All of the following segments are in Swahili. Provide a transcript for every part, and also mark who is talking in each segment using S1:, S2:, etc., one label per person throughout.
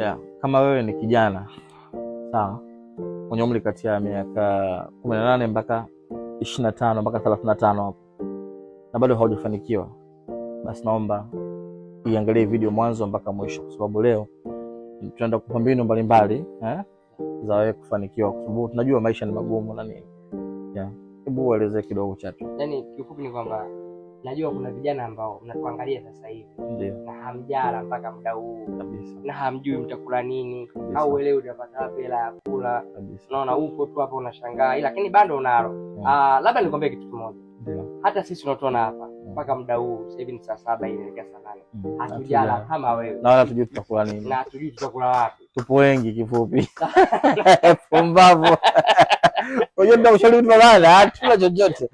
S1: Yeah. Kama wewe ni kijana sawa, mwenye umri kati ya miaka 18 mpaka 25 mpaka 35 hapo, na bado haujafanikiwa, basi naomba iangalie video mwanzo mpaka mwisho, kwa sababu leo tunaenda kupa mbinu mbalimbali za wewe kufanikiwa, kwa sababu tunajua maisha ni magumu na nini. Yeah. Hebu ueleze kidogo Chatu.
S2: Yaani kifupi ni kwamba najua kuna vijana ambao mnatuangalia sasa hivi na hamjala mpaka muda huu kabisa, na hamjui mtakula nini kabisa, au leo utapata hela ya kula kabisa. Unaona upo tu hapa unashangaa, lakini bado unalo. Labda nikwambie kitu kimoja. Hata sisi tunatoona hapa mpaka muda huu sasa hivi ni saa 7 inaelekea saa 8. Hatujala kama wewe. Na wala tujui tutakula nini. Na tujui tutakula wapi. Tupo wengi kifupi.
S1: Pumbavu. Unajua ndio ushauri tunalala, hatuna chochote.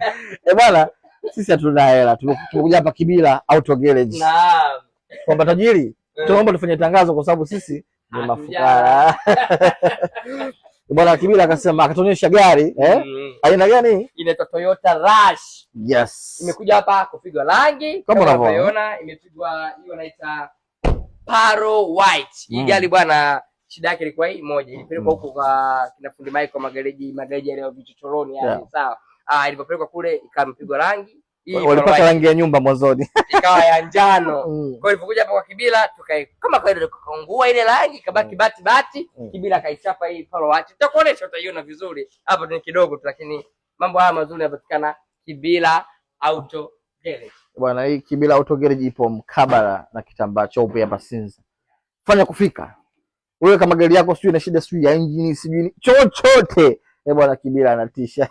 S1: Bwana, sisi hatuna hela. Tumekuja hapa Kibira Auto Garage. Naam. Kwamba tajiri, tunaomba tufanye tangazo kwa sababu sisi ni mafukara. Bwana Kibira akasema, akatuonyesha gari aina gani? Inaitwa Toyota Rush. Yes. Imekuja hapa kupigwa rangi kama unavyoona, imepigwa hiyo inaita Paro White. Hii gari bwana, shida yake ilikuwa hii moja, ilipelekwa huko kwa kina fundi Michael magareji yale ya vichochoroni yani, sawa. Ilipopelekwa kule ikampigwa rangi. Walipata rangi ya nyumba mwanzoni. Ikawa ya njano. Kwa hiyo ilipokuja hapa kwa Kibira tukae kama kawaida tukaungua ile rangi kabaki bati. Kibira kaichapa hii Paro White. Tutakuonesha utaiona vizuri. Hapa ni kidogo tu, lakini mambo haya mazuri yanapatikana Kibira Auto Garage. Bwana, hii Kibira Auto Garage ipo mkabala na kitambaa cheupe hapa Sinza. Fanya kufika. Wewe kama gari yako sio ina shida, sio ya engine, sio chochote. Bwana Kibira anatisha.